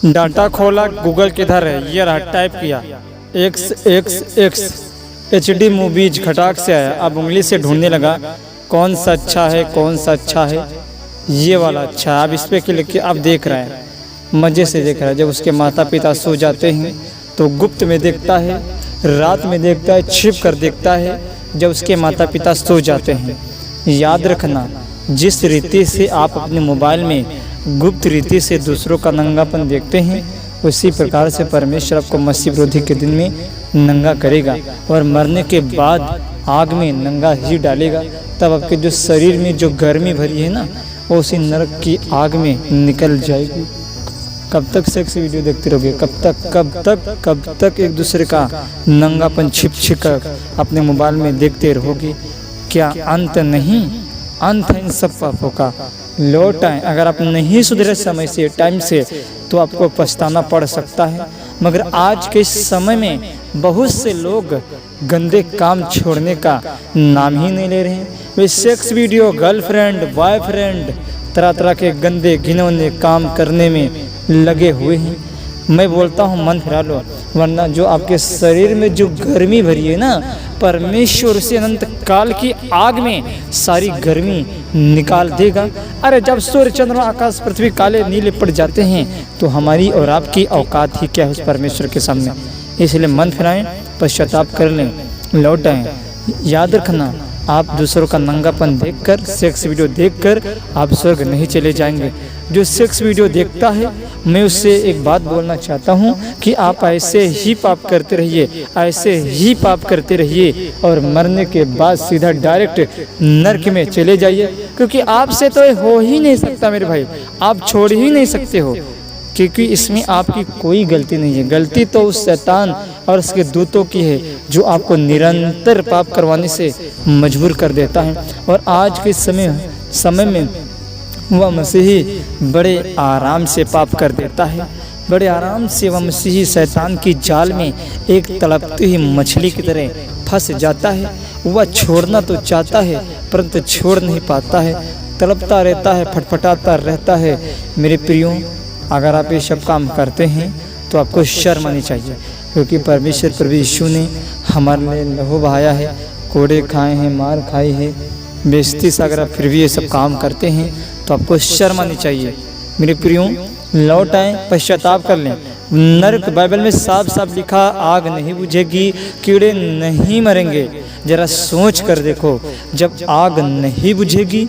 Data खोला, Google किधर है, ये रहा, टाइप किया XXX HD मूवीज, खटाक से आया। अब उंगली से ढूंढने लगा कौन सा अच्छा है, कौन सा अच्छा है, ये वाला अच्छा है। अब इस पर क्लिक किया, अब देख रहा है, मज़े से देख रहा है। जब उसके माता पिता सो जाते हैं तो गुप्त में देखता है, रात में देखता है, छिप कर देखता है जब उसके माता पिता सो जाते हैं। याद रखना, जिस रीति से आप अपने मोबाइल में गुप्त रीति से दूसरों का नंगापन देखते हैं, उसी प्रकार से परमेश्वर आपको मसीह विरोधी के दिन में नंगा करेगा और मरने के बाद आग में नंगा ही डालेगा। तब आपके जो शरीर में जो गर्मी भरी है ना, वो उसी नरक की आग में निकल जाएगी। कब तक सेक्स वीडियो देखते रहोगे? कब तक एक दूसरे का नंगापन छिप कर अपने मोबाइल में देखते रहोगे? क्या अंत नहीं? अंत है इन सब पापों का। लौट आए, अगर आप नहीं सुधरे समय से, टाइम से, तो आपको पछताना पड़ सकता है। मगर आज के समय में बहुत से लोग गंदे काम छोड़ने का नाम ही नहीं ले रहे हैं। वे सेक्स वीडियो, गर्लफ्रेंड, बॉयफ्रेंड, तरह तरह के गंदे घिनौने काम करने में लगे हुए हैं। मैं बोलता हूँ मन फिरा लो, वरना जो आपके शरीर में जो गर्मी भरी है ना, परमेश्वर से अनंत काल की आग में सारी गर्मी निकाल देगा। अरे जब सूर्य चंद्रमा आकाश पृथ्वी काले नीले पड़ जाते हैं तो हमारी और आपकी औकात ही क्या है उस परमेश्वर के सामने। इसलिए मन फिराएं, पश्चाताप कर लें, लौट आएं। याद रखना, आप दूसरों का नंगापन देखकर, सेक्स वीडियो देखकर आप स्वर्ग नहीं चले जाएंगे। जो सेक्स वीडियो देखता है, मैं उससे एक बात बोलना चाहता हूँ कि आप ऐसे ही पाप करते रहिए, ऐसे ही पाप करते रहिए और मरने के बाद सीधा डायरेक्ट नरक में चले जाइए। क्योंकि आपसे तो हो ही नहीं सकता मेरे भाई, आप छोड़ ही नहीं सकते हो, क्योंकि इसमें आपकी कोई गलती नहीं है। गलती तो उस शैतान और उसके दूतों की है जो आपको निरंतर पाप करवाने से मजबूर कर देता है। और आज के समय में वह मसीही बड़े आराम से पाप कर देता है, बड़े आराम से वह मसीही शैतान की जाल में एक तड़पती हुई मछली की तरह फंस जाता है। वह छोड़ना तो चाहता है परंतु छोड़ नहीं पाता है, तड़पता रहता है, फटफटाता रहता है। मेरे प्रियो, अगर आप ये सब काम करते हैं तो आपको शर्म आनी चाहिए, क्योंकि परमेश्वर प्रभु यीशु ने हमारे लिए लहू बहाया है, कोड़े खाए हैं, मार खाई है, बेइज्जती से अगर आप फिर भी ये सब काम करते हैं तो आपको शर्म आनी चाहिए। मेरे प्रियो, लौट आएं, पश्चाताप कर लें। नरक बाइबल में साफ साफ लिखा, आग नहीं बुझेगी, कीड़े नहीं मरेंगे। जरा सोच कर देखो, जब आग नहीं बुझेगी,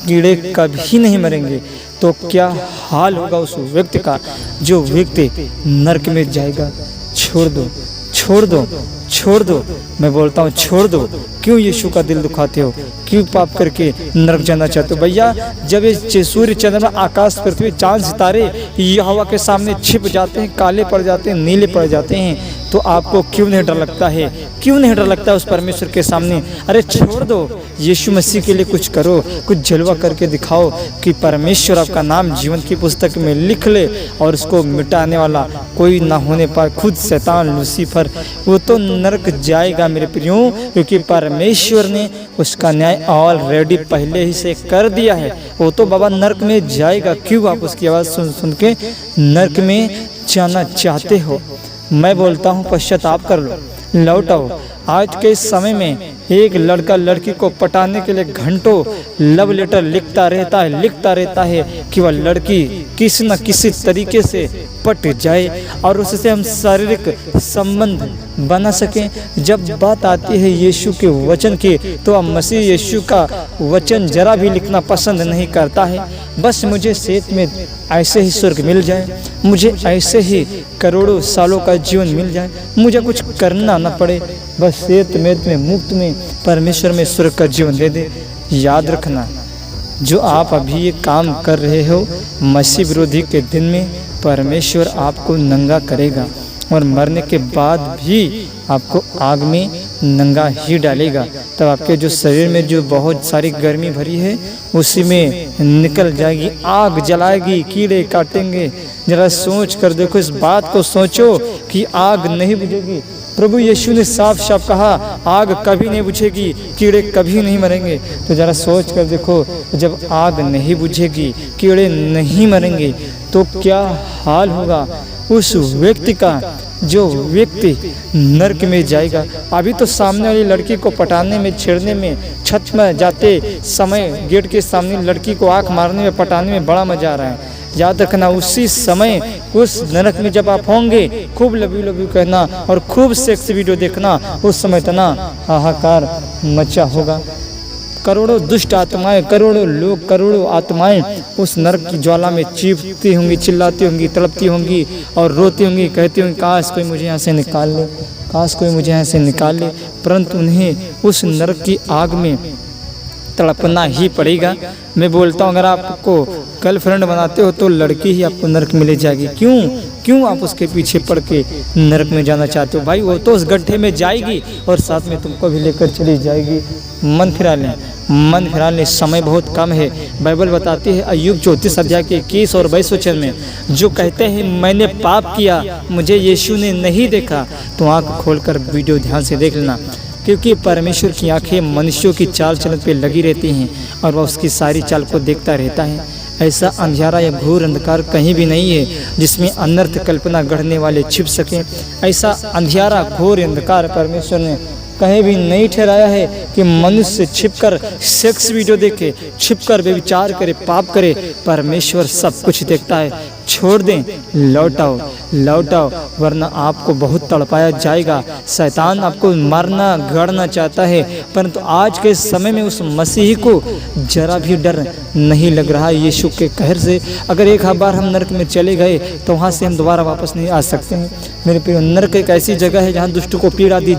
कीड़े कभी नहीं मरेंगे, तो क्या हाल होगा उस व्यक्ति का, जो व्यक्ति नरक में जाएगा। छोड़ दो, छोड़ दो, छोड़ दो, मैं बोलता हूँ छोड़ दो। क्यों यीशु का दिल दुखाते हो? क्यों पाप करके नरक जाना चाहते हो? भैया, जब ये सूर्य चंद्रमा आकाश पृथ्वी चांद सितारे यहोवा के सामने छिप जाते हैं, काले पड़ जाते हैं, नीले पड़ जाते हैं, तो आपको क्यों नहीं डर लगता है? क्यों नहीं डर लगता है उस परमेश्वर के सामने? अरे छोड़ दो, यीशु मसीह के लिए कुछ करो, कुछ जलवा करके दिखाओ कि परमेश्वर आपका नाम जीवन की पुस्तक में लिख ले, और उसको मिटाने वाला कोई ना होने पर खुद शैतान लूसीफर, वो तो नरक जाएगा मेरे प्रियो, क्योंकि परमेश्वर ने उसका न्याय ऑलरेडी पहले ही से कर दिया है। वो तो बाबा नरक में जाएगा। क्यों आप उसकी आवाज़ सुन सुन के नरक में जाना चाहते हो? मैं बोलता हूँ पश्चाताप कर लो, लौट आओ। आज के समय में एक लड़का लड़की को पटाने के लिए घंटों लव लेटर लिखता रहता है कि वह लड़की किसी न किसी तरीके से पट जाए और उससे हम शारीरिक संबंध बना सकें। जब बात आती है यीशु के वचन की, तो वह मसीह यीशु का वचन जरा भी लिखना पसंद नहीं करता है। बस मुझे सेहत में ऐसे ही स्वर्ग मिल जाए, मुझे ऐसे ही करोड़ों सालों का जीवन मिल जाए, मुझे कुछ करना न पड़े, बस सेहत में मुफ्त में परमेश्वर में स्वर्ग का जीवन दे दे। याद रखना, जो आप अभी ये काम कर रहे हो, मसीह विरोधी के दिन में परमेश्वर आपको नंगा करेगा और मरने के बाद भी आपको आग में नंगा ही डालेगा। तब आपके जो शरीर में जो बहुत सारी गर्मी भरी है, उसी में निकल जाएगी, आग जलाएगी, कीड़े काटेंगे। जरा सोच कर देखो, इस बात को सोचो कि आग नहीं बुझेगी, प्रभु यीशु ने साफ साफ कहा आग कभी नहीं बुझेगी, कीड़े कभी नहीं मरेंगे। तो ज़रा सोच कर देखो, जब आग नहीं बुझेगी, कीड़े नहीं मरेंगे, तो क्या हाल होगा उस व्यक्ति का जो व्यक्ति नरक में जाएगा। अभी तो सामने वाली लड़की को पटाने में, छेड़ने में, छत में जाते समय गेट के सामने लड़की को आंख मारने में, पटाने में बड़ा मजा आ रहा है। याद रखना उसी समय उस नरक में जब आप होंगे, खूब लव यू कहना और खूब सेक्स वीडियो देखना, उस समय इतना हाहाकार मचा होगा। करोड़ों दुष्ट आत्माएं, करोड़ों लोग, करोड़ों आत्माएं उस नरक की ज्वाला में चीखती होंगी, चिल्लाती होंगी, तड़पती होंगी और रोती होंगी, कहती होंगी काश कोई मुझे यहाँ से निकाल ले, काश कोई मुझे यहाँ से निकाल ले। परंतु उन्हें उस नरक की आग में तड़पना ही पड़ेगा। मैं बोलता हूँ अगर आपको गर्लफ्रेंड बनाते हो तो लड़की ही आपको नरक में ले जाएगी। क्यों आप उसके पीछे पड़ के नरक में जाना चाहते हो? भाई वो तो उस गड्ढे में जाएगी और साथ में तुमको भी लेकर चली जाएगी। मन फिरा लें, समय बहुत कम है। बाइबल बताती है अय्यूब 34 अध्याय के 21 और 22 वचन में, जो कहते हैं मैंने पाप किया, मुझे यीशु ने नहीं देखा, तो आँख खोलकर वीडियो ध्यान से देख लेना, क्योंकि परमेश्वर की आंखें मनुष्यों की चाल चलन पे लगी रहती हैं और वह उसकी सारी चाल को देखता रहता है। ऐसा अंधियारा या घोर अंधकार कहीं भी नहीं है जिसमें अनर्थ कल्पना गढ़ने वाले छिप सकें। ऐसा अंधियारा घोर अंधकार परमेश्वर ने कहीं भी नहीं ठहराया है कि मनुष्य छिपकर सेक्स वीडियो देखे, छिपकर व्यभिचार करे, पाप करे। परमेश्वर सब कुछ देखता है। छोड़ दें, लौटाओ, वरना आपको बहुत तड़पाया जाएगा। शैतान आपको मारना गड़ना चाहता है, परंतु आज के समय में उस मसीह को जरा भी डर नहीं लग रहा है यीशु के कहर से। अगर एक बार हम नरक में चले गए तो वहाँ से हम दोबारा वापस नहीं आ सकते हैं। मेरे प्रिय, नरक एक ऐसी जगह है जहाँ दुष्टों को पीड़ा दी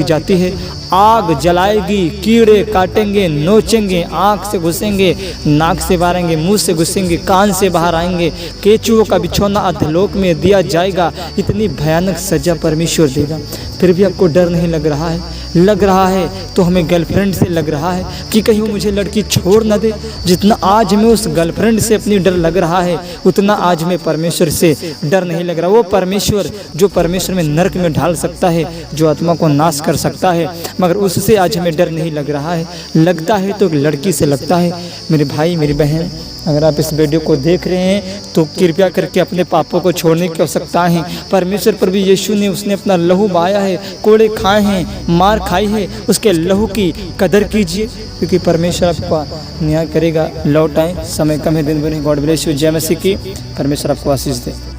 जाती है, आग जलाएगी, कीड़े काटेंगे, नोचेंगे, आँख से घुसेंगे, नाक से बाहरेंगे, मुँह से घुसेंगे, कान से बाहर आएंगे, केचुओं का बिछौना अधलोक में दिया जाएगा। इतनी भयानक सजा परमेश्वर देगा। फिर भी आपको डर नहीं लग रहा है तो हमें गर्लफ्रेंड से लग रहा है कि कहीं वो मुझे लड़की छोड़ न दे। जितना आज हमें उस गर्लफ्रेंड से अपनी डर लग रहा है, उतना आज हमें परमेश्वर से डर नहीं लग रहा। वो परमेश्वर जो परमेश्वर में नरक में ढाल सकता है, जो आत्मा को नाश कर सकता है, मगर उससे आज हमें डर नहीं लग रहा है। लगता है तो लड़की से लगता है। मेरे भाई, मेरी बहन, अगर आप इस वीडियो को देख रहे हैं तो कृपया करके अपने पापों को छोड़ने की आवश्यकता है। परमेश्वर प्रभु यीशु ने उसने अपना लहू बहाया है, कोड़े खाए हैं, मार खाई है, उसके लहू की कदर कीजिए, क्योंकि परमेश्वर आपका न्याय करेगा। लौट आए, समय कम है, दिन भर। God bless you. जय मसीह की। परमेश्वर आपको आशीष दे।